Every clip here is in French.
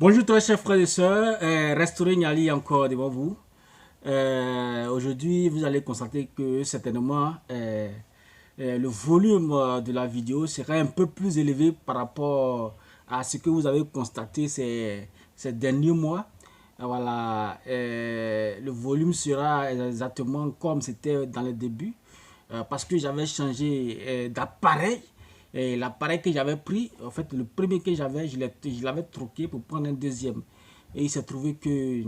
Bonjour très chers frères et sœurs, Restauré Niali encore devant vous. Aujourd'hui, vous allez constater que certainement le volume de la vidéo sera un peu plus élevé par rapport à ce que vous avez constaté ces derniers mois. Voilà, le volume sera exactement comme c'était dans le début parce que j'avais changé d'appareil. Et l'appareil que j'avais pris, en fait, le premier que j'avais, je l'avais troqué pour prendre un deuxième. Et il s'est trouvé que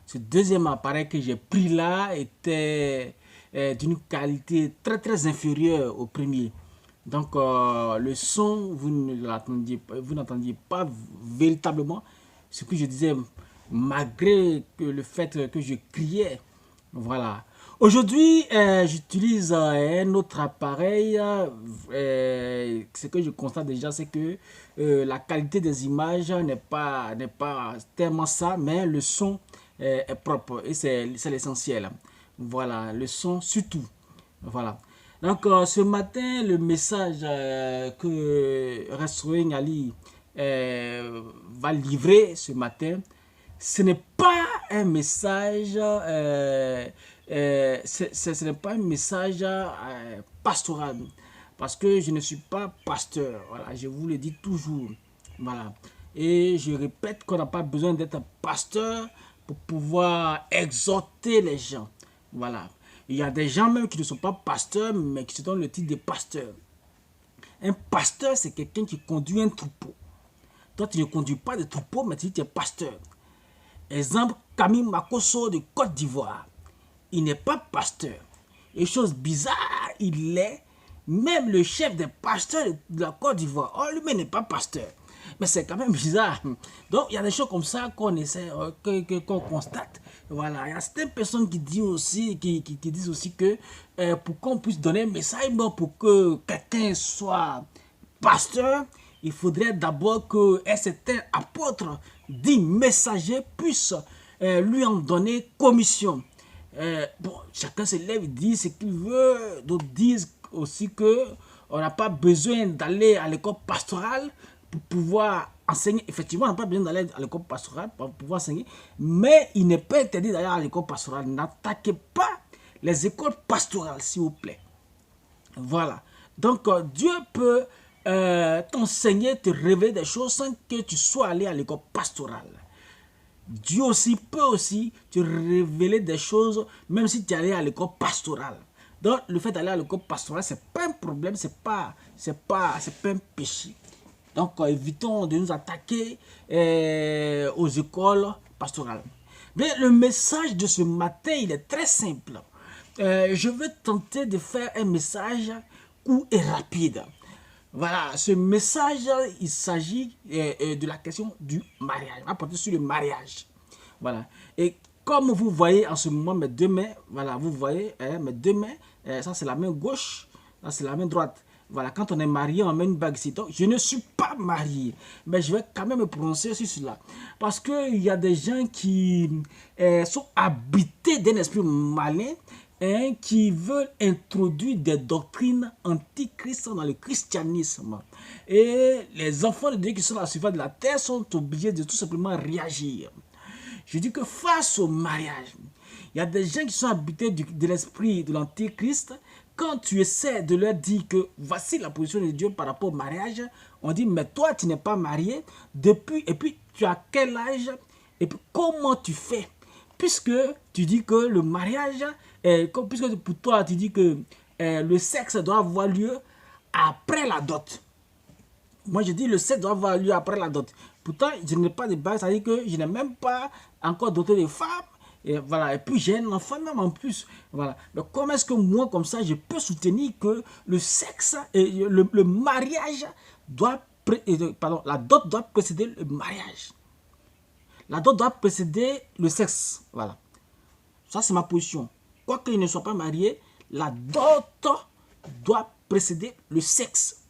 ce deuxième appareil que j'ai pris là était d'une qualité très très inférieure au premier. Donc le son, vous n'entendiez pas véritablement ce que je disais, malgré que le fait que je criais. Voilà. Aujourd'hui, j'utilise un autre appareil. Ce que je constate déjà, c'est que la qualité des images n'est pas tellement ça, mais le son est propre et c'est l'essentiel. Voilà, le son surtout. Voilà. Donc, ce matin, le message que Restaurant Ali va livrer ce matin, ce n'est pas un message, ce n'est pas un message pastoral, parce que je ne suis pas pasteur. Voilà, je vous le dis toujours. Voilà. Et je répète qu'on n'a pas besoin d'être pasteur pour pouvoir exhorter les gens. Voilà. Il y a des gens même qui ne sont pas pasteurs, mais qui se donnent le titre de pasteur. Un pasteur, c'est quelqu'un qui conduit un troupeau. Toi, tu ne conduis pas de troupeau, mais tu es pasteur. Exemple, Camille Makosso de Côte d'Ivoire. Il n'est pas pasteur. Et chose bizarre, il est même le chef des pasteurs de la Côte d'Ivoire. Oh, lui-même n'est pas pasteur. Mais c'est quand même bizarre. Donc, il y a des choses comme ça qu'on essaie, qu'on constate. Voilà. Il y a certaines personnes qui disent aussi, qui disent aussi que pour qu'on puisse donner un message, pour que quelqu'un soit pasteur, il faudrait d'abord qu'un certain apôtre, dit messager, puisse lui en donner commission. Bon, chacun se lève, dit ce qu'il veut. D'autres disent aussi que on n'a pas besoin d'aller à l'école pastorale pour pouvoir enseigner. Effectivement, on n'a pas besoin d'aller à l'école pastorale pour pouvoir enseigner, mais il n'est pas interdit d'aller à l'école pastorale. N'attaquez pas les écoles pastorales, s'il vous plaît. Voilà. Donc, Dieu peut t'enseigner, te révéler des choses sans que tu sois allé à l'école pastorale. Dieu aussi peut aussi te révéler des choses même si tu es allé à l'école pastorale. Donc, le fait d'aller à l'école pastorale, ce n'est pas un problème, c'est pas un péché. Donc, évitons de nous attaquer aux écoles pastorales. Mais le message de ce matin, il est très simple. Je vais tenter de faire un message court et rapide. Voilà, ce message, il s'agit de la question du mariage. On va porter sur le mariage. Voilà. Et comme vous voyez en ce moment mes deux mains, voilà, vous voyez mes deux mains, ça c'est la main gauche, ça c'est la main droite. Voilà, quand on est marié, on met une bague ici. Donc, je ne suis pas marié, mais je vais quand même me prononcer sur cela. Parce qu'il y a des gens qui sont habités d'un esprit malin, qui veulent introduire des doctrines antichrist dans le christianisme. Et les enfants de Dieu qui sont à la surface de la terre sont obligés de tout simplement réagir. Je dis que face au mariage, il y a des gens qui sont habités de l'esprit de l'antichrist. Quand tu essaies de leur dire que voici la position de Dieu par rapport au mariage, on dit mais toi tu n'es pas marié depuis, et puis tu as quel âge, et puis comment tu fais, puisque tu dis que le mariage, puisque pour toi tu dis que le sexe doit avoir lieu après la dot. Moi, je dis le sexe doit avoir lieu après la dot. Pourtant, je n'ai pas de bague, ça veut dire que je n'ai même pas encore doté de femmes. Et voilà. Et puis, j'ai un enfant même en plus. Voilà. Mais comment est-ce que moi, comme ça, je peux soutenir que le sexe, le mariage doit, pardon, la dot doit précéder le mariage. La dot doit précéder le sexe. Voilà. Ça, c'est ma position. Quoique il ne soit pas marié, la dot doit précéder le sexe.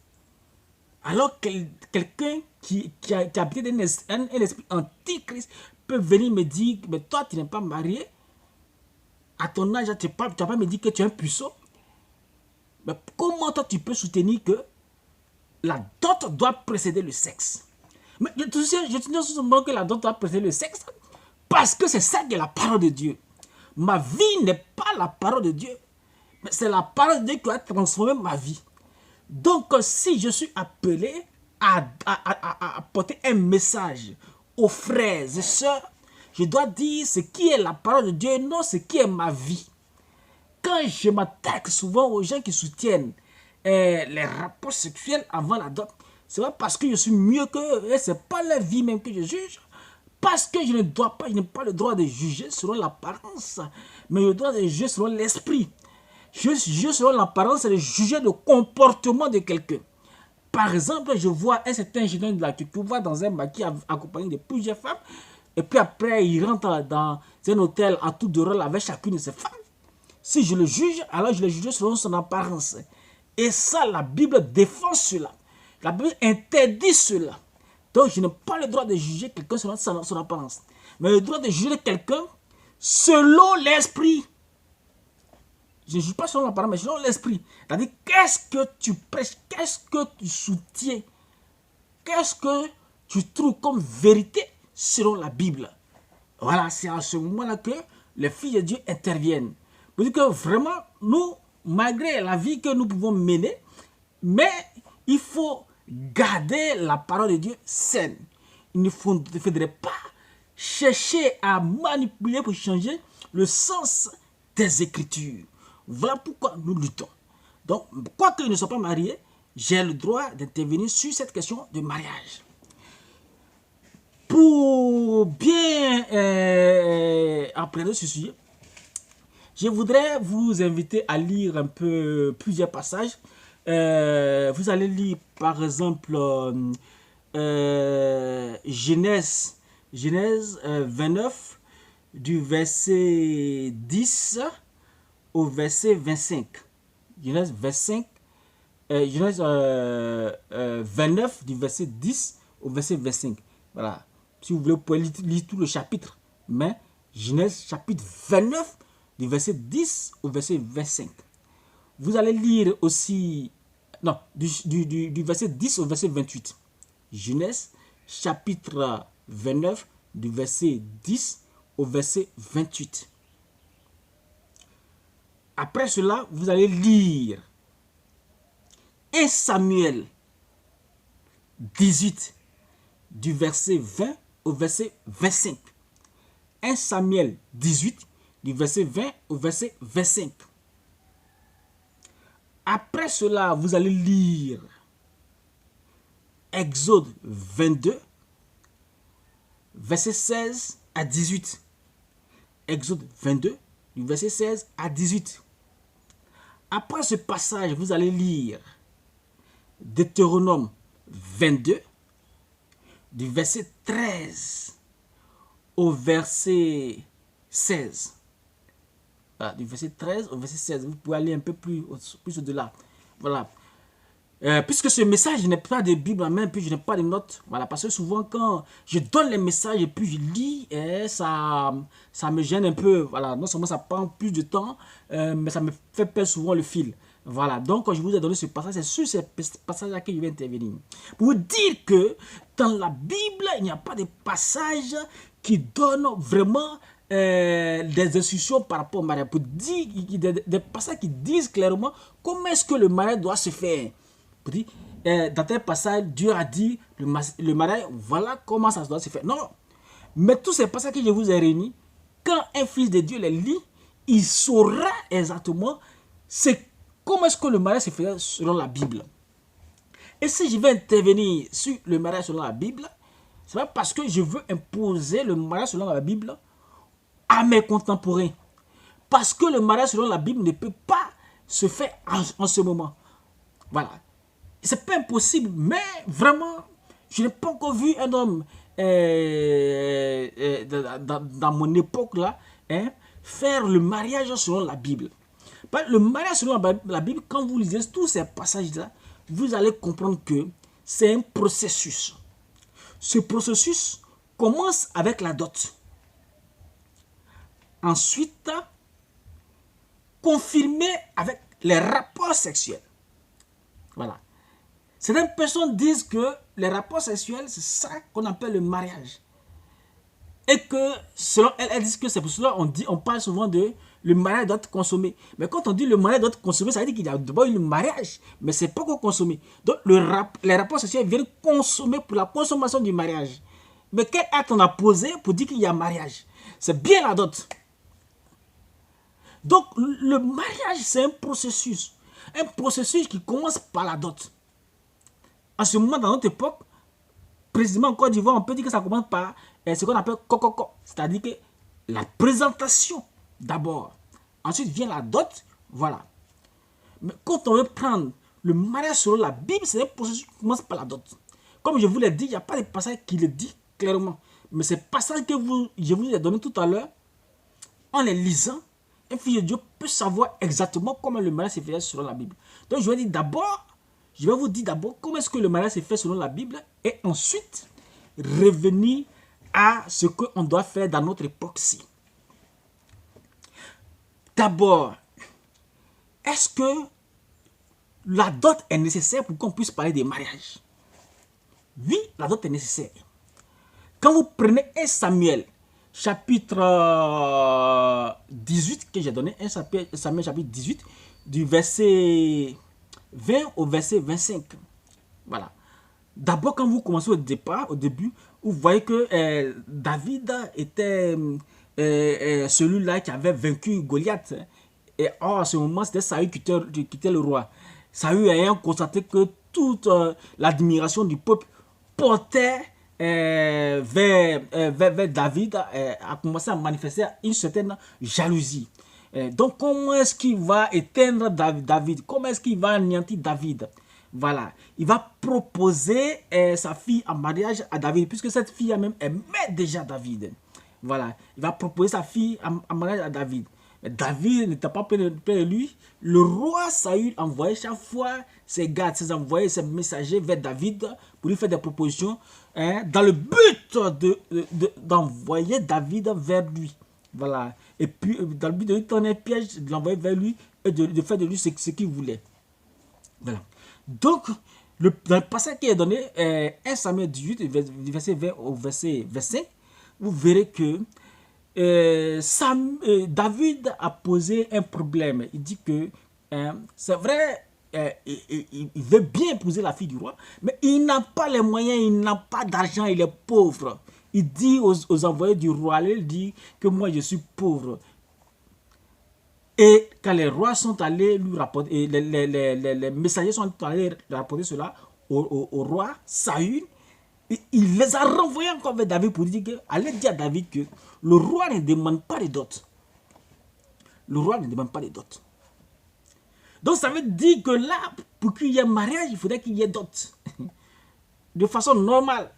Alors quelqu'un qui a habité un esprit antichrist peut venir me dire, mais toi tu n'es pas marié, à ton âge tu n'as pas me dire que tu es un puceau. Mais comment toi tu peux soutenir que la dot doit précéder le sexe? Mais je te dis souvent que la dot doit précéder le sexe parce que c'est ça qui est la parole de Dieu. Ma vie n'est pas la parole de Dieu, mais c'est la parole de Dieu qui a transformé ma vie. Donc, si je suis appelé à porter un message aux frères et sœurs, je dois dire ce qui est la parole de Dieu et non ce qui est ma vie. Quand je m'attaque souvent aux gens qui soutiennent les rapports sexuels avant la dot, c'est pas parce que je suis mieux qu'eux, et c'est pas leur vie même que je juge, parce que je n'ai pas le droit de juger selon l'apparence, mais le droit de juger selon l'esprit. Juger selon l'apparence, c'est de juger le comportement de quelqu'un. Par exemple, je vois un certain jeune homme qui va dans un maquis accompagné de plusieurs femmes, et puis après, il rentre dans un hôtel à tour de rôle avec chacune de ses femmes. Si je le juge, alors je le juge selon son apparence. Et ça, la Bible défend cela. La Bible interdit cela. Donc, je n'ai pas le droit de juger quelqu'un selon son apparence. Mais le droit de juger quelqu'un selon l'esprit. Je ne juge pas selon l'apparence, mais selon l'esprit. C'est-à-dire, qu'est-ce que tu prêches? Qu'est-ce que tu soutiens? Qu'est-ce que tu trouves comme vérité selon la Bible? Voilà, c'est à ce moment-là que les filles de Dieu interviennent. Pour dire que vraiment, nous, malgré la vie que nous pouvons mener, mais il faut garder la parole de Dieu saine. Il ne faudrait pas chercher à manipuler pour changer le sens des Écritures. Voilà pourquoi nous luttons. Donc, quoique je ne sois pas marié, j'ai le droit d'intervenir sur cette question de mariage. Pour bien appréhender ce sujet, je voudrais vous inviter à lire un peu plusieurs passages. Vous allez lire par exemple Genèse 29 du verset 10 au verset 25. Genèse 29 du verset 10 au verset 25. Voilà. Si vous voulez, vous pouvez lire tout le chapitre. Mais Genèse chapitre 29 du verset 10 au verset 25. Vous allez lire aussi, non, du verset 10 au verset 28. Genèse chapitre 29 du verset 10 au verset 28. Après cela, vous allez lire 1 Samuel 18 du verset 20 au verset 25. 1 Samuel 18 du verset 20 au verset 25. Après cela, vous allez lire Exode 22, verset 16 à 18. Exode 22, du verset 16 à 18. Après ce passage, vous allez lire Deutéronome 22, du verset 13 au verset 16. Voilà, du verset 13 au verset 16. Vous pouvez aller un peu plus au-delà. Voilà. Puisque ce message, je n'ai pas de Bible en main, puis je n'ai pas de notes. Voilà, parce que souvent, quand je donne les messages et puis je lis, ça me gêne un peu. Voilà, non seulement ça prend plus de temps, mais ça me fait perdre souvent le fil. Voilà, donc quand je vous ai donné ce passage, c'est sur ce passage-là que je vais intervenir. Pour vous dire que dans la Bible, il n'y a pas de passage qui donne vraiment des instructions par rapport au mariage. Pour dire, des passages qui disent clairement comment est-ce que le mariage doit se faire. Pour dire, dans tel passage, Dieu a dit le mariage, voilà comment ça doit se faire. Non, mais tous ces passages que je vous ai réunis, quand un fils de Dieu les lit, il saura exactement comment est-ce que le mariage se fait selon la Bible. Et si je vais intervenir sur le mariage selon la Bible, c'est pas parce que je veux imposer le mariage selon la Bible à mes contemporains. Parce que le mariage selon la Bible ne peut pas se faire en ce moment. Voilà. C'est pas impossible, mais vraiment, je n'ai pas encore vu un homme dans mon époque là faire le mariage selon la Bible. Le mariage selon la Bible, quand vous lisez tous ces passages-là, vous allez comprendre que c'est un processus. Ce processus commence avec la dot. Ensuite, confirmé avec les rapports sexuels. Voilà. Certaines personnes disent que les rapports sexuels, c'est ça qu'on appelle le mariage. Et que, selon elle, elle dit que c'est pour cela on parle souvent de le mariage doit être consommé. Mais quand on dit le mariage doit être consommé, ça veut dire qu'il y a d'abord eu le mariage, mais c'est pas qu'on consommé. Donc, les rapports sexuels viennent consommer pour la consommation du mariage. Mais quel acte on a posé pour dire qu'il y a mariage? C'est bien la dot. Donc, le mariage, c'est un processus. Un processus qui commence par la dot. En ce moment, dans notre époque, précisément en Côte d'Ivoire, on peut dire que ça commence par ce qu'on appelle cococo. C'est-à-dire que la présentation d'abord. Ensuite vient la dot. Voilà. Mais quand on veut prendre le mariage selon la Bible, c'est un processus qui commence par la dot. Comme je vous l'ai dit, il n'y a pas de passage qui le dit clairement. Mais ces passages que je vous ai donné tout à l'heure, en les lisant, un fils de Dieu peut savoir exactement comment le mariage se fait selon la Bible. Donc je vais vous dire d'abord comment est-ce que le mariage se fait selon la Bible et ensuite revenir à ce qu'on doit faire dans notre époque-ci. D'abord, est-ce que la dot est nécessaire pour qu'on puisse parler de mariage? Oui, la dot est nécessaire. Quand vous prenez 1 Samuel, chapitre 18, que j'ai donné, 1 Samuel chapitre 18, du verset 20 au verset 25. Voilà. D'abord, quand vous commencez au début, vous voyez que David était celui-là qui avait vaincu Goliath. Et à ce moment, c'était Saül qui était le roi. Saül ayant constaté que toute l'admiration du peuple portait vers David, a commencé à manifester une certaine jalousie. Donc, comment est-ce qu'il va éteindre David? Comment est-ce qu'il va anéantir David? Voilà. Il va proposer sa fille en mariage à David, puisque cette fille même aimait déjà David. Voilà. Il va proposer sa fille en mariage à David. Mais David n'était pas près de lui. Le roi Saül envoyait chaque fois ses gardes, ses envoyés, ses messagers vers David pour lui faire des propositions dans le but d'envoyer David vers lui. Voilà. Et puis, dans le but de lui tourner un piège, de l'envoyer vers lui et de faire de lui ce qu'il voulait. Voilà. Donc, dans le passage qui est donné, 1 Samuel 18, du verset 20 au verset 25, vous verrez que David a posé un problème. Il dit que c'est vrai, il veut bien épouser la fille du roi, mais il n'a pas les moyens, il n'a pas d'argent, il est pauvre. Il dit aux envoyés du roi, il dit que moi je suis pauvre. Et quand les rois sont allés lui rapporter, les messagers sont allés rapporter cela au roi Saül, il les a renvoyés encore vers David pour dire que, allez dire à David que le roi ne demande pas de dot. Le roi ne demande pas de dot. Donc ça veut dire que là, pour qu'il y ait mariage, il faudrait qu'il y ait dot. De façon normale.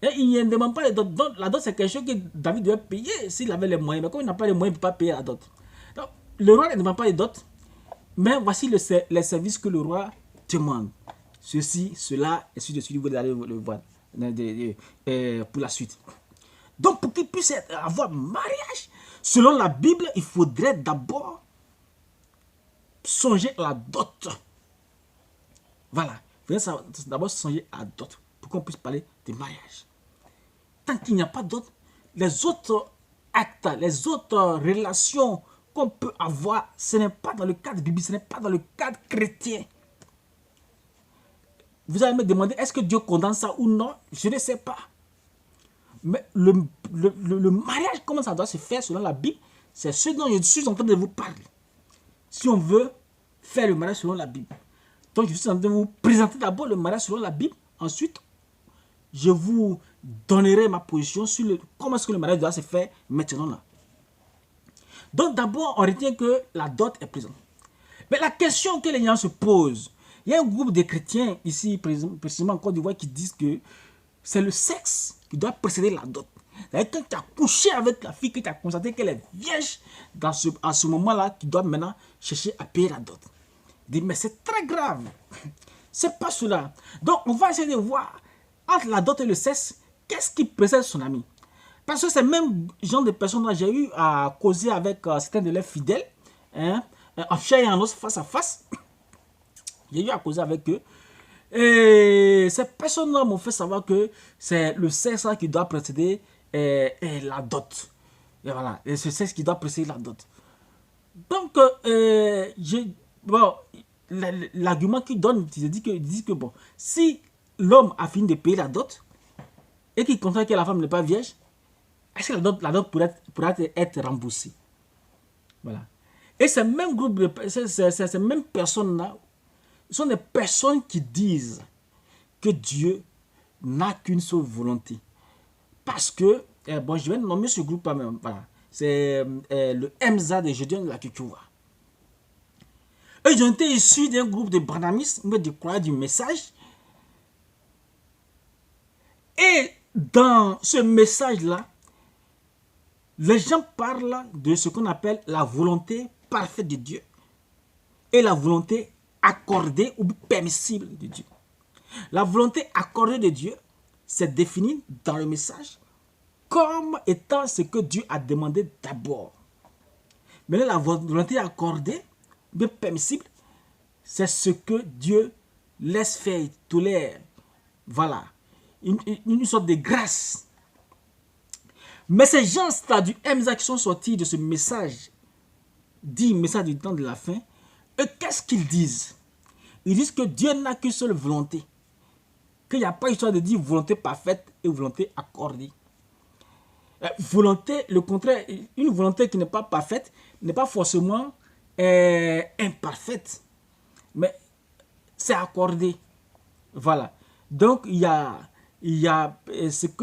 Et il ne demande pas de dot. Donc la dot, c'est quelque chose que David devait payer s'il avait les moyens. Mais comme il n'a pas les moyens, il ne peut pas payer la dot. Donc le roi ne demande pas de dot. Mais voici les services que le roi demande. Ceci, cela, et suite de suite, vous allez le voir pour la suite. Donc, pour qu'il puisse avoir mariage, selon la Bible, il faudrait d'abord songer à la dot. Voilà. Il faudrait d'abord songer à la dot pour qu'on puisse parler de mariage. Tant qu'il n'y a pas de dot, les autres actes, les autres relations qu'on peut avoir, ce n'est pas dans le cadre biblique, ce n'est pas dans le cadre chrétien. Vous allez me demander, est-ce que Dieu condamne ça ou non? Je ne sais pas. Mais le mariage, comment ça doit se faire selon la Bible, c'est ce dont je suis en train de vous parler. Si on veut faire le mariage selon la Bible. Donc, je suis en train de vous présenter d'abord le mariage selon la Bible. Ensuite, je vous donnerai ma position sur comment est-ce que le mariage doit se faire maintenant là. Donc, d'abord, on retient que la dot est présente. Mais la question que les gens se posent, il y a un groupe de chrétiens ici, précisément en Côte d'Ivoire, qui disent que c'est le sexe qui doit précéder la dot. C'est-à-dire que quand tu as couché avec la fille, que tu as constaté qu'elle est vierge, à ce moment-là, tu dois maintenant chercher à payer la dot. Je dis, mais c'est très grave. C'est pas cela. Donc, on va essayer de voir, entre la dot et le sexe, qu'est-ce qui précède son ami. Parce que c'est le même genre de personnes que j'ai eu à causer avec certains de leurs fidèles, en chair et en os, face à face. J'ai eu à causer avec eux. Et ces personnes-là m'ont fait savoir que c'est le sexe qui doit précéder la dot. Et voilà, et c'est sexe qui doit précéder la dot. Donc, bon, l'argument qu'ils donnent, ils disent que bon, si l'homme a fini de payer la dot et qu'il constate que la femme n'est pas vierge, est-ce que la dot pourrait être remboursée? Voilà. Et ces mêmes groupes, ces mêmes personnes-là, sont des personnes qui disent que Dieu n'a qu'une seule volonté. Parce que, bon, je vais nommer ce groupe même, voilà. C'est le MZA des Gédéons de la Kikuwa. Eux, ils ont été issus d'un groupe de branhamistes, de croyants du message. Et dans ce message-là, les gens parlent de ce qu'on appelle la volonté parfaite de Dieu et la volonté accordée ou permissible de Dieu. La volonté accordée de Dieu, c'est défini dans le message comme étant ce que Dieu a demandé d'abord. Mais la volonté accordée, bien permissible, c'est ce que Dieu laisse faire, tolère. Voilà. Une sorte de grâce. Mais ces gens-là du MZA qui sont sortis de ce message, dit message du temps de la fin, eux, qu'est-ce qu'ils disent? Ils disent que Dieu n'a qu'une seule volonté. Qu'il n'y a pas histoire de dire volonté parfaite et volonté accordée. Volonté, le contraire, une volonté qui n'est pas parfaite n'est pas forcément imparfaite, mais c'est accordé. Voilà. Donc, il y a cette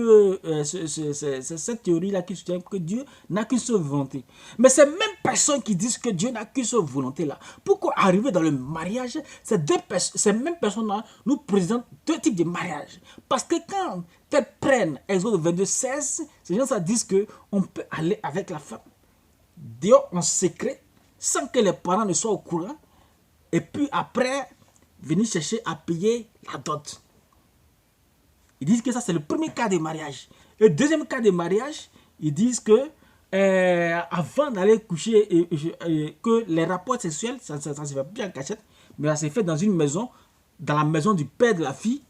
théorie-là qui soutient que Dieu n'a qu'une seule volonté. Mais ces mêmes personnes qui disent que Dieu n'a qu'une seule volonté-là, pourquoi arriver dans le mariage, ces mêmes personnes-là nous présentent deux types de mariage. Parce que quand elles prennent Exode 22, 16, ces gens disent qu'on peut aller avec la femme dehors en secret, sans que les parents ne soient au courant, et puis après, venir chercher à payer la dot. Ils disent que ça, c'est le premier cas de mariage. Le deuxième cas de mariage, ils disent que avant d'aller coucher, que les rapports sexuels, ça ne se fait plus en cachette, mais ça s'est fait dans une maison, dans la maison du père de la fille.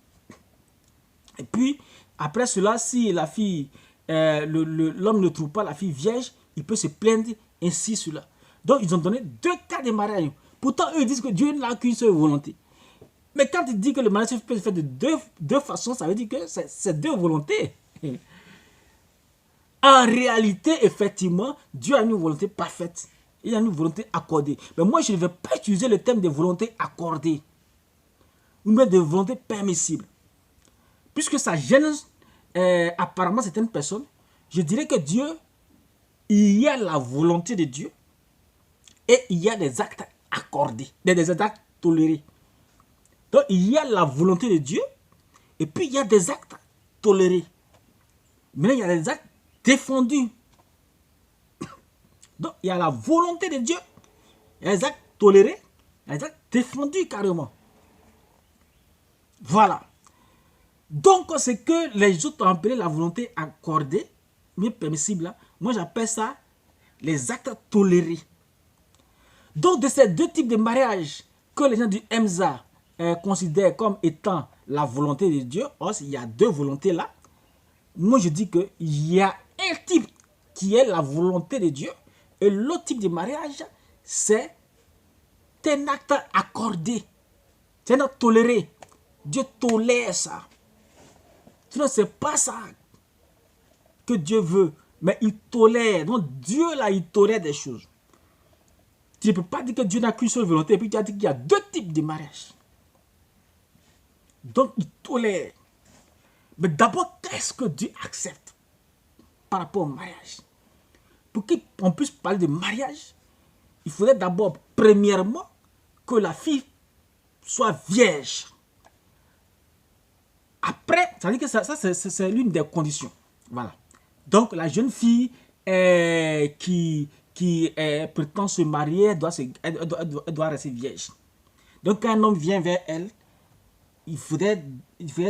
Et puis, après cela, si la fille, l'homme ne trouve pas la fille vierge, il peut se plaindre ainsi cela. Donc, ils ont donné deux cas de mariage. Pourtant, eux, ils disent que Dieu n'a qu'une seule volonté. Mais quand il dit que le mariage peut se faire de deux façons, ça veut dire que c'est deux volontés. En réalité, effectivement, Dieu a une volonté parfaite. Il a une volonté accordée. Mais moi, je ne vais pas utiliser le terme de volonté accordée. Ou même de volonté permissible. Puisque ça gêne apparemment certaines personnes, je dirais que Dieu, il y a la volonté de Dieu et il y a des actes accordés, des actes tolérés. Donc, il y a la volonté de Dieu et puis il y a des actes tolérés. Mais il y a des actes défendus. Donc, il y a la volonté de Dieu, il y a des actes tolérés, il y a des actes défendus carrément. Voilà. Donc, ce que les autres ont appelé la volonté accordée, mais permissible, là, moi j'appelle ça les actes tolérés. Donc, de ces deux types de mariage que les gens du MZA considèrent comme étant la volonté de Dieu, il y a deux volontés là. Moi, je dis qu'il y a un type qui est la volonté de Dieu et l'autre type de mariage, c'est un acte accordé. C'est un acte toléré. Dieu tolère ça. Sinon, ce n'est pas ça que Dieu veut, mais il tolère. Donc, Dieu, là, il tolère des choses. Tu ne peux pas dire que Dieu n'a qu'une seule volonté et puis tu as dit qu'il y a deux types de mariage. Donc, il tolère. Mais d'abord, qu'est-ce que Dieu accepte par rapport au mariage? Pour qu'on puisse parler de mariage, il faudrait d'abord, premièrement, que la fille soit vierge. Après, ça veut dire que ça c'est l'une des conditions. Voilà. Donc, la jeune fille qui prétend se marier, elle doit rester vierge. Donc, quand un homme vient vers elle, il faudrait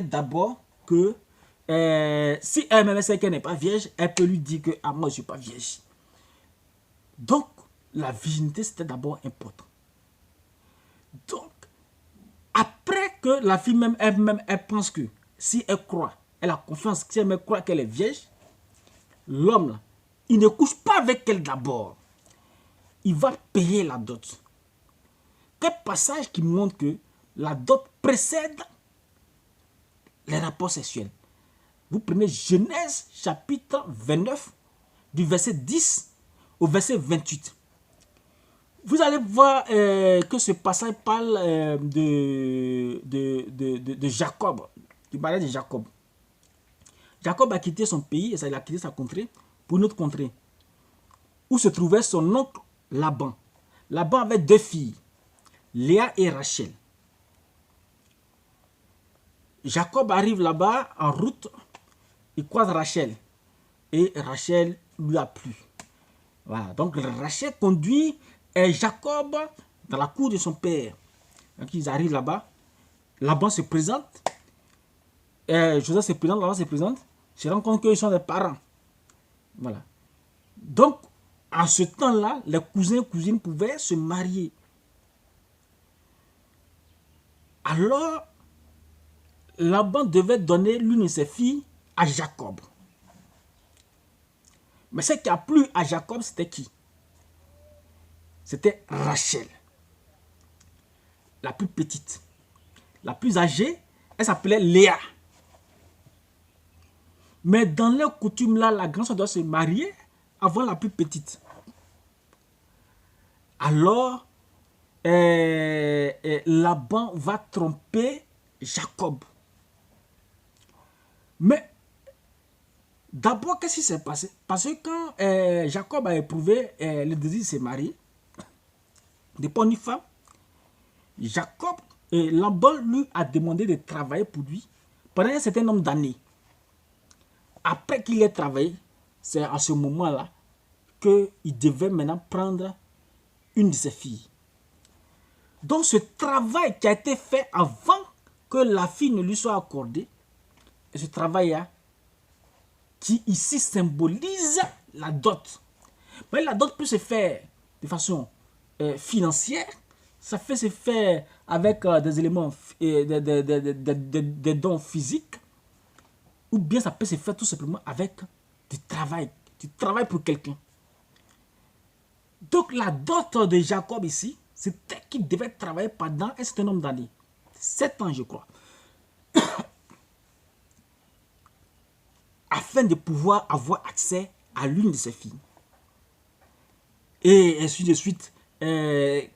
d'abord que si elle-même sait qu'elle n'est pas vierge, elle peut lui dire que moi, je ne suis pas vierge. Donc, la virginité, c'était d'abord important. Donc, Après que la fille même, elle pense que si elle croit, elle a confiance, si elle croit qu'elle est vierge, l'homme là, il ne couche pas avec elle d'abord. Il va payer la dot. Quel passage qui montre que la dot précède les rapports sexuels? Vous prenez Genèse chapitre 29, du verset 10 au verset 28. Vous allez voir que ce passage parle de Jacob, du mariage de Jacob. Jacob a quitté son pays, et il a quitté sa contrée pour une autre contrée, où se trouvait son oncle Laban. Laban avait deux filles, Léa et Rachel. Jacob arrive là-bas en route, il croise Rachel, et Rachel lui a plu. Voilà, donc Rachel conduit Jacob dans la cour de son père. Donc ils arrivent là-bas, Laban se présente, Joseph se présente, Laban se présente, se rend compte qu'ils sont des parents. Voilà. Donc, en ce temps-là, les cousins et cousines pouvaient se marier. Alors, Laban devait donner l'une de ses filles à Jacob. Mais ce qui a plu à Jacob, c'était qui? C'était Rachel, la plus petite. La plus âgée, elle s'appelait Léa. Mais dans leur coutume là, la grande soeur doit se marier avant la plus petite. Alors, Laban va tromper Jacob. Mais d'abord, qu'est-ce qui s'est passé? Parce que quand Jacob a éprouvé le désir de se marier, de prendre une femme, Laban lui a demandé de travailler pour lui pendant un certain nombre d'années. Après qu'il ait travaillé, c'est à ce moment-là qu'il devait maintenant prendre une de ses filles. Donc ce travail qui a été fait avant que la fille ne lui soit accordée, et ce travail-là, qui ici symbolise la dot. Mais la dot peut se faire de façon financière, ça peut se faire avec des éléments, des dons physiques, ou bien ça peut se faire tout simplement avec du travail pour quelqu'un. Donc la dot de Jacob ici, c'était qu'il devait travailler pendant un certain nombre d'années. 7 ans je crois. Afin de pouvoir avoir accès à l'une de ses filles. Et ainsi de suite,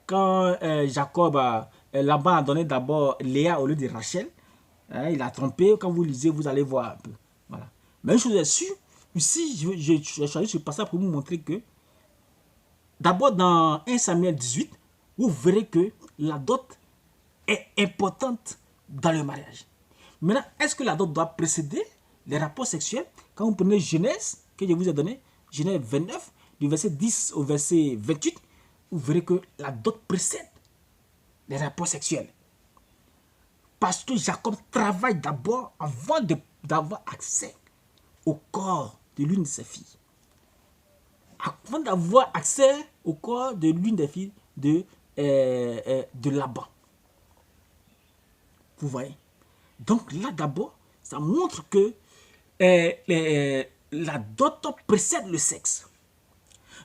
quand Jacob, Laban a donné d'abord Léa au lieu de Rachel, il a trompé. Quand vous lisez, vous allez voir un peu. Voilà. Mais une chose est sûre, ici, je choisi ce passage pour vous montrer que, d'abord dans 1 Samuel 18, vous verrez que la dot est importante dans le mariage. Maintenant, est-ce que la dot doit précéder les rapports sexuels? Quand vous prenez Genèse, que je vous ai donné, Genèse 29, du verset 10 au verset 28, vous verrez que la dot précède les rapports sexuels. Parce que Jacob travaille d'abord avant d'avoir accès au corps de l'une de ses filles. Avant d'avoir accès au corps de l'une des filles de Laban. Vous voyez? Donc là d'abord, ça montre que la dot précède le sexe.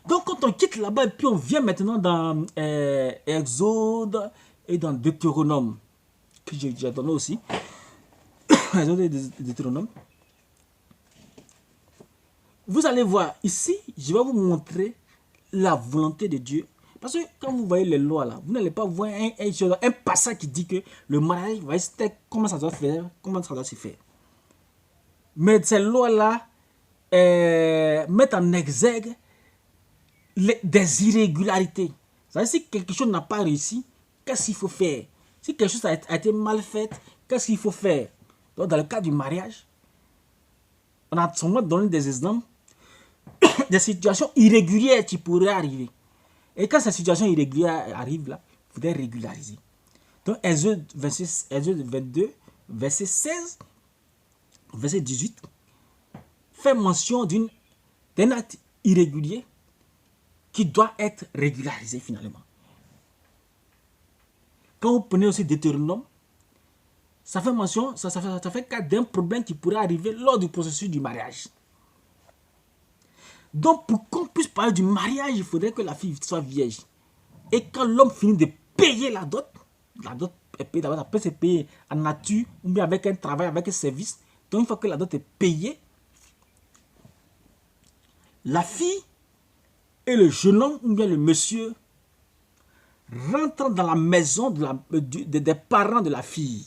Donc quand on quitte là-bas et puis on vient maintenant dans Exode et dans Deutéronome, que j'ai déjà donné aussi, Exode et Deutéronome, vous allez voir ici, je vais vous montrer la volonté de Dieu. Parce que quand vous voyez les lois là, vous n'allez pas voir un passage qui dit que le mariage, vous voyez, comment ça doit faire, comment ça doit se faire. Mais ces lois-là mettent en exergue des irrégularités. C'est-à-dire, si quelque chose n'a pas réussi, qu'est-ce qu'il faut faire? Si quelque chose a été mal fait, qu'est-ce qu'il faut faire? Donc, dans le cas du mariage, on a souvent donné des exemples des situations irrégulières qui pourraient arriver. Et quand ces situations irrégulières arrivent là, il faudrait régulariser. Donc, Exode 22, verset 16, verset 18, fait mention d'un acte irrégulier qui doit être régularisé finalement. Quand vous prenez aussi Deutéronome, ça fait mention, ça fait cas d'un problème qui pourrait arriver lors du processus du mariage. Donc, pour qu'on puisse parler du mariage, il faudrait que la fille soit vierge. Et quand l'homme finit de payer la dot est payée d'abord, après c'est payé en nature, ou bien avec un travail, avec un service. Donc, une fois que la dot est payée, la fille et le jeune homme, ou bien le monsieur, rentrent dans la maison des parents de la fille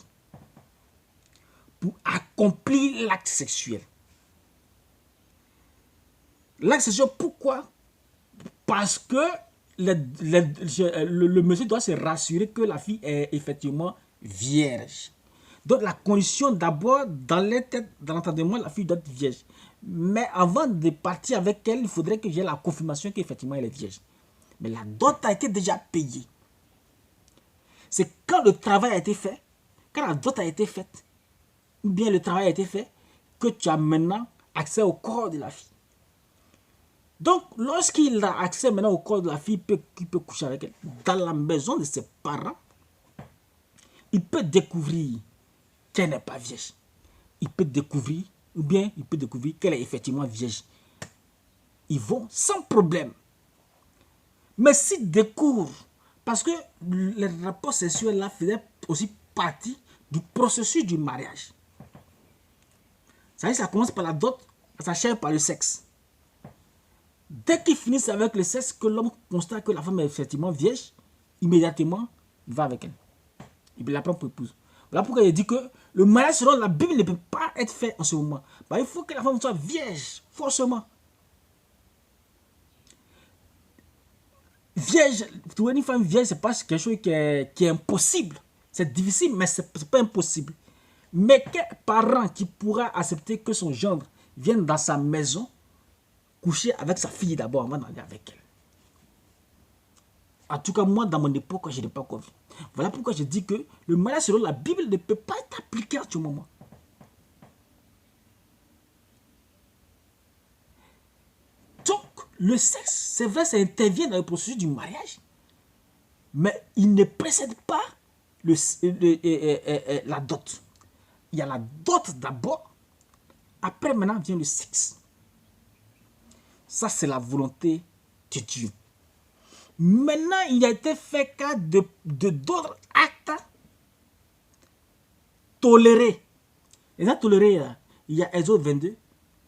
pour accomplir l'acte sexuel. L'acte sexuel, pourquoi? Parce que le monsieur doit se rassurer que la fille est effectivement vierge. Donc la condition d'abord, dans les têtes, dans l'entendement, la fille doit être vierge. Mais avant de partir avec elle, il faudrait que j'ai la confirmation qu'effectivement elle est vierge. Mais la dot a été déjà payée. C'est quand le travail a été fait, quand la dot a été faite, ou bien le travail a été fait, que tu as maintenant accès au corps de la fille. Donc, lorsqu'il a accès maintenant au corps de la fille, il peut coucher avec elle. Dans la maison de ses parents, il peut découvrir qu'elle n'est pas vierge. Il peut découvrir, ou bien il peut découvrir qu'elle est effectivement vierge. Ils vont sans problème. Mais s'il découvre, parce que les rapports sexuels là faisaient aussi partie du processus du mariage. Ça commence par la dot, ça s'achève par le sexe. Dès qu'ils finissent avec le sexe, que l'homme constate que la femme est effectivement vierge, immédiatement, il va avec elle. Il la prend pour épouse. Voilà pourquoi il dit que le mariage selon la Bible ne peut pas être fait en ce moment. Bah, il faut que la femme soit vierge, forcément. Vierge, trouver une femme vierge, ce n'est pas quelque chose qui est impossible. C'est difficile, mais ce n'est pas impossible. Mais quel parent qui pourra accepter que son gendre vienne dans sa maison coucher avec sa fille d'abord avant d'aller avec elle? En tout cas, moi, dans mon époque, je n'ai pas encore vu. Voilà pourquoi je dis que le mariage selon la Bible ne peut pas être appliqué à ce moment. Donc, le sexe, c'est vrai, ça intervient dans le processus du mariage, mais il ne précède pas la dot. Il y a la dot d'abord, après maintenant vient le sexe. Ça, c'est la volonté de Dieu. Maintenant, il a été fait cas d'autres actes tolérés. Les actes tolérés, il y a Exode 22,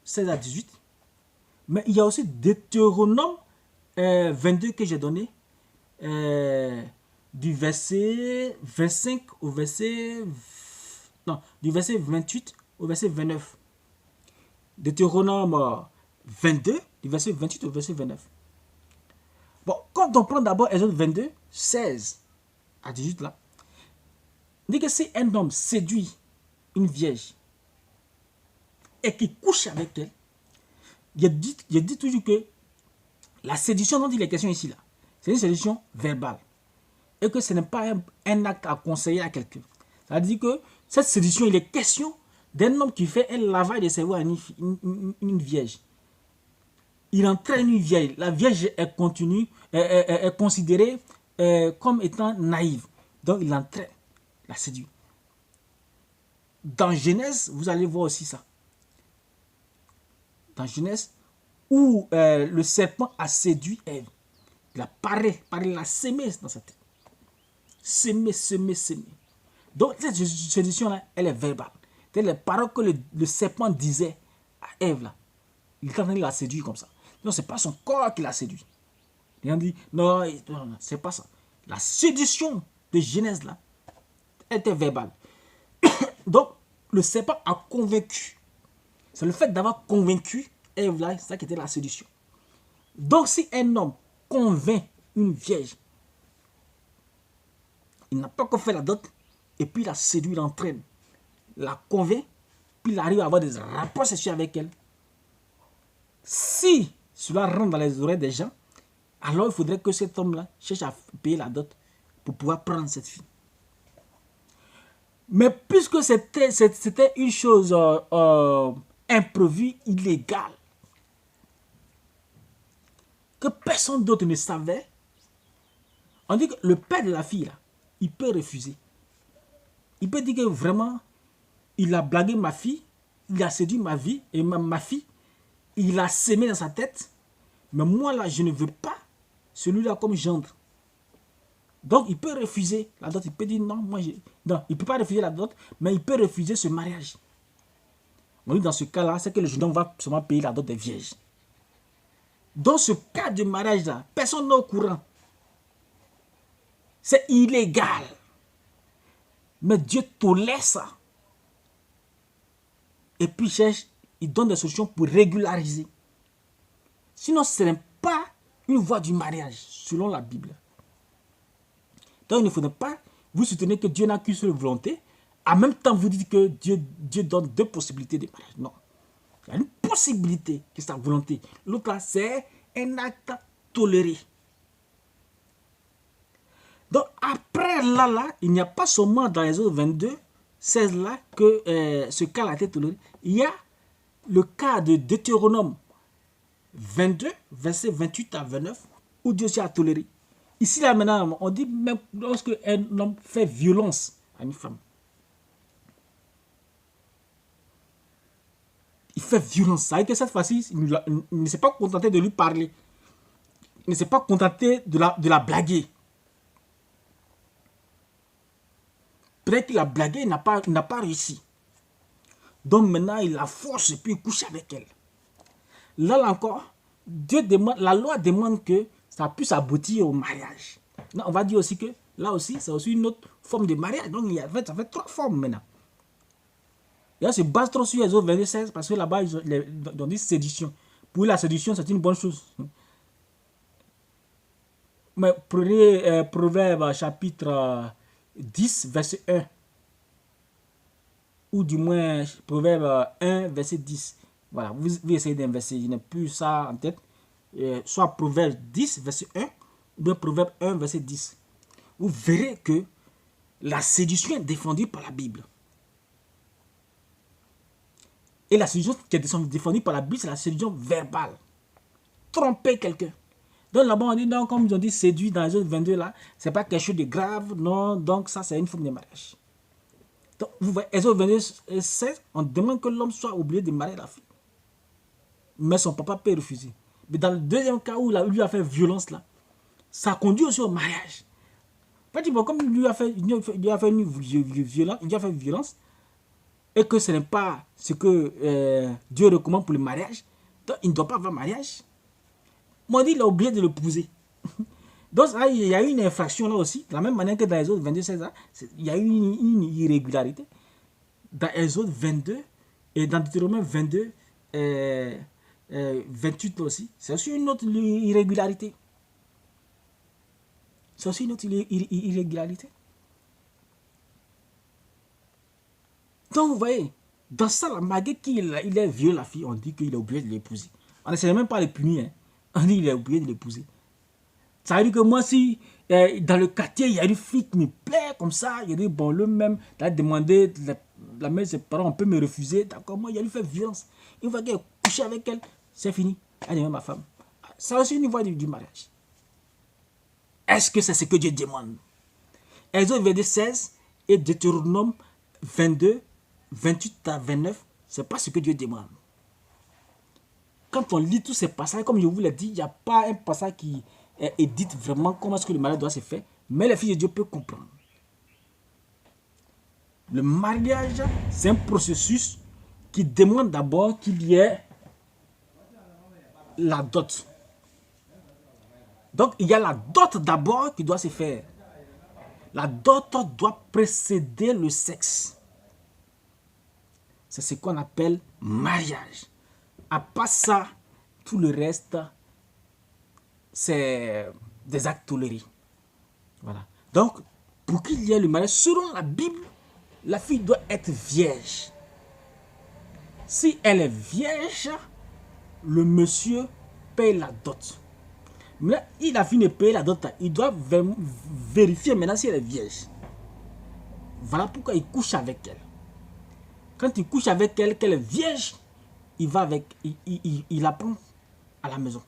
16 à 18. Mais il y a aussi Deutéronome 22 que j'ai donné, du verset 25 au verset... Non, du verset 28 au verset 29. Deutéronome 22, du verset 28 au verset 29. Bon, quand on prend d'abord Exode 22, 16 à 18 là, on dit que si un homme séduit une vierge et qui couche avec elle, je dis toujours que la séduction dont il est question ici là, c'est une séduction verbale. Et que ce n'est pas un acte à conseiller à quelqu'un. Ça veut dire que cette séduction, il est question d'un homme qui fait un lavage de cerveau à une vierge. Il entraîne une vierge. La vierge est considérée comme étant naïve. Donc il entraîne, la séduit. Dans Genèse, vous allez voir aussi ça. Dans Genèse, où le serpent a séduit Ève. Il a parlé, il a sémé dans sa tête. Sémé. Donc cette séduction-là, elle est verbale. C'est les paroles que le serpent disait à Ève là. Il est en train de la séduire comme ça. Non, ce n'est pas son corps qui l'a séduit. Il a dit, non, c'est pas ça. La séduction de Genèse là était verbale. Donc, le serpent a convaincu. C'est le fait d'avoir convaincu Ève là, c'est ça qui était la séduction. Donc, si un homme convainc une vierge, il n'a pas encore fait la dot, et puis il la séduit, il l'entraîne, la convainc, puis il arrive à avoir des rapports sexuels avec elle. Si cela rentre dans les oreilles des gens, alors il faudrait que cet homme-là cherche à payer la dot pour pouvoir prendre cette fille. Mais puisque c'était une chose imprévue, illégale, que personne d'autre ne savait, on dit que le père de la fille, là, il peut refuser. Il peut dire que vraiment, il a blagué ma fille, il a séduit ma vie et ma fille, il a sémé dans sa tête. Mais moi là, je ne veux pas celui-là comme gendre. Donc il peut refuser la dot. Il peut dire non, non, il ne peut pas refuser la dot, mais il peut refuser ce mariage. On dit dans ce cas-là, c'est que le jeune homme va seulement payer la dot des vierges. Dans ce cas de mariage-là, personne n'est au courant. C'est illégal. Mais Dieu tolère ça. Et puis il donne des solutions pour régulariser. Sinon, ce n'est pas une voie du mariage, selon la Bible. Donc, il ne faudrait pas vous soutenir que Dieu n'a qu'une seule volonté. En même temps, vous dites que Dieu donne deux possibilités de mariage. Non. Il y a une possibilité que sa volonté. L'autre là, c'est un acte toléré. Donc, après là, il n'y a pas seulement dans les autres 22, 16 là, que ce cas a été toléré. Il y a le cas de Deutéronome 22, versets 28 à 29, où Dieu s'est toléré. Ici, là, maintenant, on dit même lorsque un homme fait violence à une femme. Il fait violence. Ça veut dire que cette fois-ci, il ne s'est pas contenté de lui parler. Il ne s'est pas contenté de la blaguer. Peut-être qu'il a blagué, il n'a pas réussi. Donc maintenant, il la force et puis il couche avec elle. Là encore, Dieu demande, la loi demande que ça puisse aboutir au mariage. Là, on va dire aussi que là aussi, c'est aussi une autre forme de mariage. Donc ça fait trois formes maintenant. Et on se base trop sur les autres 26 parce que là-bas, ils ont dit séduction. Pour la séduction, c'est une bonne chose. Mais prenez Proverbe chapitre 10, verset 1. Ou du moins Proverbe 1, verset 10. Voilà, vous essayez d'inverser. Je n'ai plus ça en tête. Soit Proverbe 10, verset 1, ou bien Proverbe 1, verset 10. Vous verrez que la séduction est défendue par la Bible. Et la séduction qui est défendue par la Bible, c'est la séduction verbale. Tromper quelqu'un. Donc là-bas, on dit, non, comme ils ont dit séduit dans les autres 22 là, c'est pas quelque chose de grave, non, donc ça c'est une forme de mariage. Donc, vous voyez, les autres 22, 16, on demande que l'homme soit obligé de marier la fille. Mais son papa peut refuser. Mais dans le deuxième cas où lui a fait violence là, ça conduit aussi au mariage. En fait, comme il lui a fait une violence, et que ce n'est pas ce que Dieu recommande pour le mariage, donc il ne doit pas avoir mariage. Moi, il a oublié de l'épouser. Donc, il y a eu une infraction là aussi, de la même manière que dans les autres 22, 16 ans, il y a eu une irrégularité. Dans les autres 22, et dans Deutéronome 22, 28 aussi, c'est aussi une autre irrégularité. C'est aussi une autre irrégularité. Donc, vous voyez, dans ça, malgré qu'il ait violé la fille, on dit qu'il est obligé de l'épouser. On n'essaie même pas de le punir. Hein. On dit qu'il est obligé de l'épouser. Ça veut dire que moi, si dans le quartier, il y a une fille qui me plaît comme ça, il dit, bon, le même, il a demandé, la mère de ses parents, on peut me refuser, d'accord, moi, il a lui fait violence. Une fois qu'elle est couchée avec elle, c'est fini. Elle devient ma femme. Ça aussi une voie du mariage. Est-ce que c'est ce que Dieu demande? Exode 22, 16 et Deutéronome 22, 28 à 29, c'est pas ce que Dieu demande. Quand on lit tous ces passages, comme je vous l'ai dit, il n'y a pas un passage qui dit vraiment comment est-ce que le mariage doit se faire, mais les filles de Dieu peuvent comprendre. Le mariage, c'est un processus qui demande d'abord qu'il y ait la dot. Donc, il y a la dot d'abord qui doit se faire. La dot doit précéder le sexe. C'est ce qu'on appelle mariage. À part ça, tout le reste, c'est des actes tolérés. Voilà. Donc, pour qu'il y ait le mariage, selon la Bible, la fille doit être vierge. Si elle est vierge, le monsieur paye la dot. Mais la fille ne paye la dot, il doit vérifier maintenant si elle est vierge. Voilà pourquoi il couche avec elle. Quand il couche avec elle, qu'elle est vierge, il va avec, il la prend à la maison.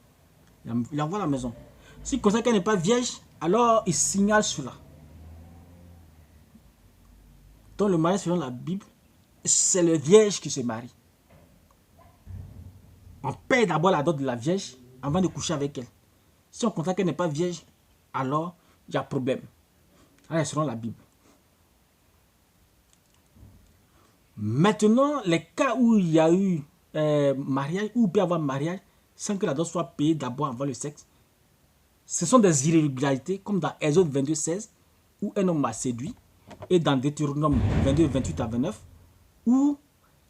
Il envoie à la maison. Si constate qu'elle n'est pas vierge, alors il signale cela. Donc le mariage selon la Bible, c'est le vierge qui se marie. On paie d'abord la dot de la vierge avant de coucher avec elle. Si on constate qu'elle n'est pas vierge, alors il y a problème. C'est selon la Bible. Maintenant, les cas où il y a eu mariage, où il peut y avoir mariage, sans que la dot soit payée d'abord avant le sexe, ce sont des irrégularités, comme dans Exode 22, 16, où un homme m'a séduit, et dans Deutéronome 22, 28 à 29, où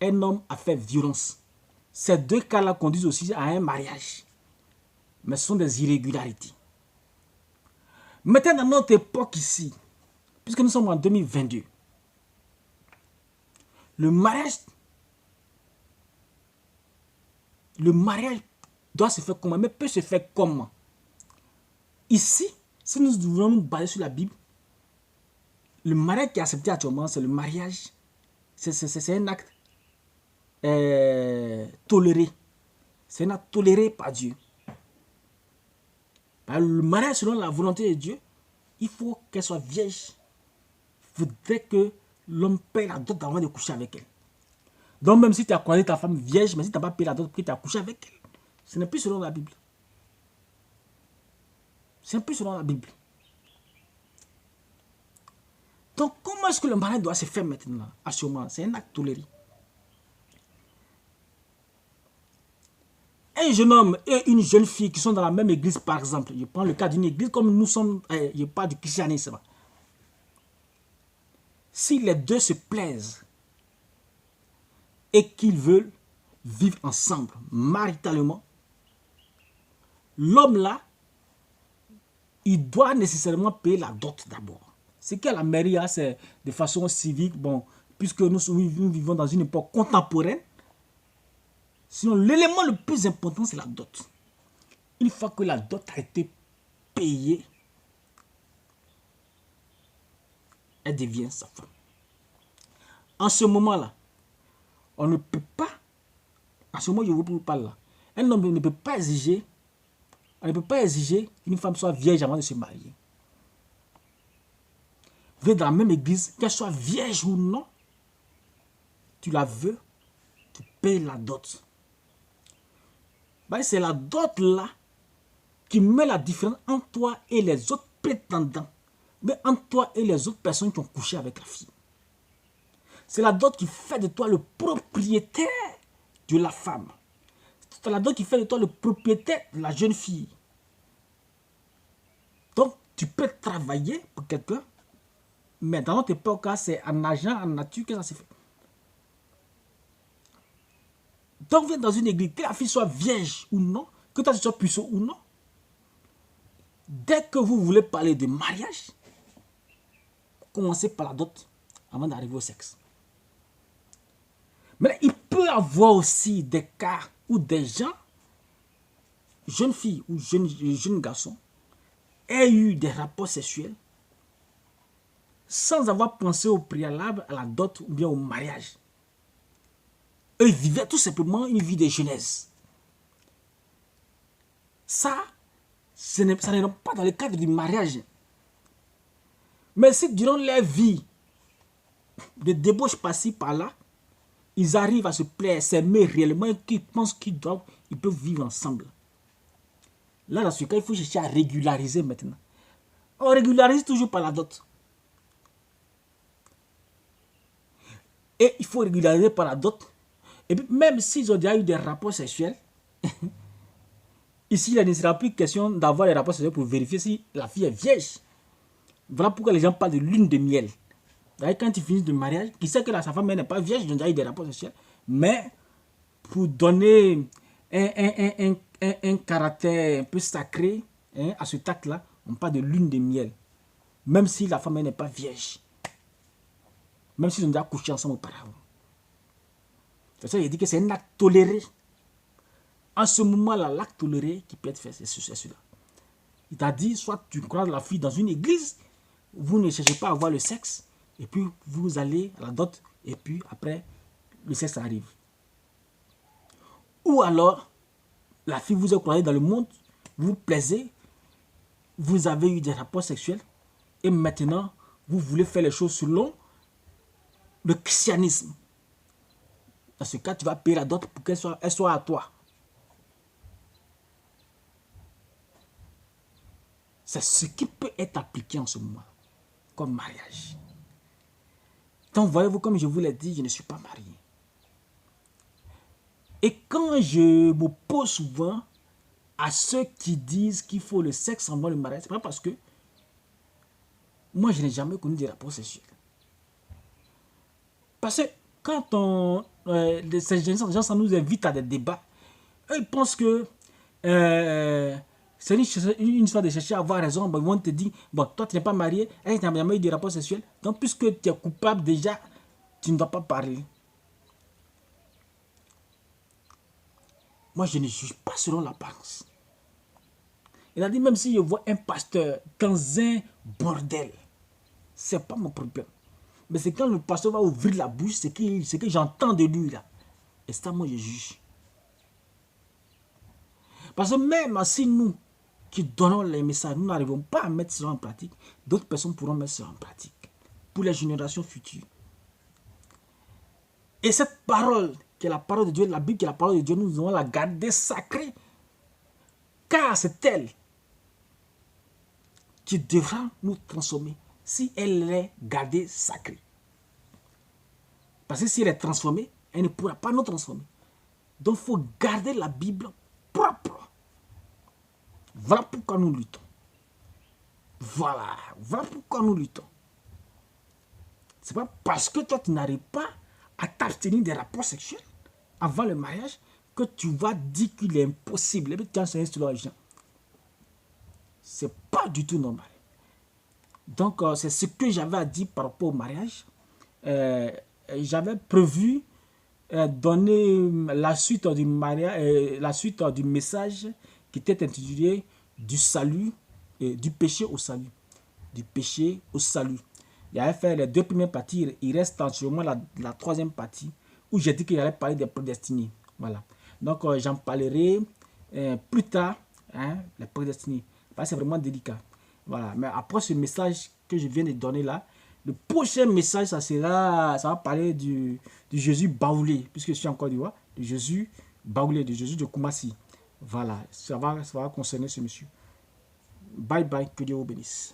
un homme a fait violence. Ces deux cas-là conduisent aussi à un mariage. Mais ce sont des irrégularités. Maintenant, dans notre époque ici, puisque nous sommes en 2022, le mariage doit se faire comment, mais peut se faire comment? Ici, si nous voulons nous baser sur la Bible, le mariage qui est accepté actuellement, c'est le mariage. C'est un acte toléré. C'est un acte toléré par Dieu. Le mariage selon la volonté de Dieu, il faut qu'elle soit vierge. Il faudrait que l'homme paye la dot avant de coucher avec elle. Donc même si tu as croisé ta femme vierge, mais si tu n'as pas payé la dot parce que tu as couché avec elle, ce n'est plus selon la Bible. C'est un peu selon la Bible. Donc comment est-ce que le mariage doit se faire maintenant? Assurément, c'est un acte toléré. Un jeune homme et une jeune fille qui sont dans la même église, par exemple, je prends le cas d'une église comme nous sommes, je parle du christianisme. Si les deux se plaisent et qu'ils veulent vivre ensemble, maritalement, l'homme là, il doit nécessairement payer la dot d'abord. Ce que la mairie a, c'est de façon civique, bon, puisque nous vivons dans une époque contemporaine. Sinon, l'élément le plus important, c'est la dot. Une fois que la dot a été payée, elle devient sa femme. En ce moment-là, on ne peut pas, en ce moment, je vous parle là, un homme ne peut pas exiger, on ne peut pas exiger qu'une femme soit vierge avant de se marier. Vous êtes dans la même église, qu'elle soit vierge ou non, tu la veux, tu payes la dot. C'est la dot là qui met la différence entre toi et les autres prétendants, mais entre toi et les autres personnes qui ont couché avec la fille. C'est la dot qui fait de toi le propriétaire de la femme. C'est la dot qui fait de toi le propriétaire de la jeune fille. Donc, tu peux travailler pour quelqu'un, mais dans notre époque, c'est en argent, en nature que ça se fait. Donc, vous êtes dans une église, que la fille soit vierge ou non, que toi tu sois puceau ou non, dès que vous voulez parler de mariage, commencez par la dot avant d'arriver au sexe. Mais il peut y avoir aussi des cas où des gens, jeunes filles ou jeunes garçons, aient eu des rapports sexuels sans avoir pensé au préalable à la dot ou bien au mariage. Eux, ils vivaient tout simplement une vie de jeunesse. Ça n'est pas dans le cadre du mariage. Mais si durant leur vie de débauche par-ci, par-là, ils arrivent à se plaire, s'aimer réellement et qu'ils pensent qu'ils peuvent vivre ensemble. Là, dans ce cas, il faut chercher à régulariser maintenant. On régularise toujours par la dot. Et il faut régulariser par la dot. Et puis, même s'ils ont déjà eu des rapports sexuels, ici, il ne sera plus question d'avoir des rapports sexuels pour vérifier si la fille est vierge. Voilà pourquoi les gens parlent de lune de miel. Quand ils finissent le mariage, qui sait que sa femme n'est pas vierge, ils ont déjà eu des rapports sexuels. Mais pour donner un caractère un peu sacré à ce acte-là, on parle de lune de miel. Même si la femme n'est pas vierge. Même s'ils ont déjà couché ensemble auparavant. C'est ça qu'il dit que c'est un acte toléré. En ce moment-là, l'acte toléré qui peut être fait, c'est celui-là. Il t'a dit, soit tu croises la fille dans une église, vous ne cherchez pas à avoir le sexe, et puis vous allez à la dot, et puis après, le sexe arrive. Ou alors, la fille vous a croisé dans le monde, vous plaisez, vous avez eu des rapports sexuels, et maintenant, vous voulez faire les choses selon le christianisme. Dans ce cas, tu vas payer la dot pour qu'elle soit à toi. C'est ce qui peut être appliqué en ce moment, comme mariage. Donc, voyez-vous, comme je vous l'ai dit, je ne suis pas marié. Et quand je m'oppose souvent à ceux qui disent qu'il faut le sexe avant le mariage, c'est pas parce que moi, je n'ai jamais connu des rapports sexuels. Parce que quand ces gens, ça nous invite à des débats, eux, ils pensent que c'est une histoire de chercher à avoir raison. Bon, ils vont te dire, bon, toi, tu n'es pas marié, tu n'as jamais eu des rapports sexuels. Donc, puisque tu es coupable déjà, tu ne dois pas parler. Moi, je ne juge pas selon l'apparence. Il a dit, même si je vois un pasteur dans un bordel, c'est pas mon problème. Mais c'est quand le pasteur va ouvrir la bouche, c'est que j'entends de lui là. Et ça, moi, je juge. Parce que même si nous qui donnons les messages, nous n'arrivons pas à mettre cela en pratique, d'autres personnes pourront mettre cela en pratique. Pour les générations futures. Et cette parole, qui est la parole de Dieu, la Bible qui est la parole de Dieu, nous devons la garder sacrée. Car c'est elle qui devra nous transformer si elle est gardée sacrée. Parce que si elle est transformée, elle ne pourra pas nous transformer. Donc il faut garder la Bible propre. Voilà pourquoi nous luttons. Voilà pourquoi nous luttons. Ce n'est pas parce que toi tu n'arrives pas à t'abstenir des rapports sexuels avant le mariage que tu vas dire qu'il est impossible. Et puis tu as enseigné sur l'argent. Ce n'est pas du tout normal. Donc c'est ce que j'avais à dire par rapport au mariage. J'avais prévu donner la suite du mariage, la suite du message qui était intitulé du salut, du péché au salut. Du péché au salut. J'avais fait les deux premières parties, il reste entièrement la troisième partie où j'ai dit que j'allais parler des prédestinés. Voilà. Donc j'en parlerai plus tard, hein, les prédestinés. Parce que c'est vraiment délicat. Voilà. Mais après ce message que je viens de donner là, le prochain message, ça va parler du Jésus baoulé, puisque je suis en Côte d'Ivoire, de Jésus baoulé, de Jésus de Koumassi. Voilà, ça va concerner ce monsieur. Bye bye, que Dieu vous bénisse.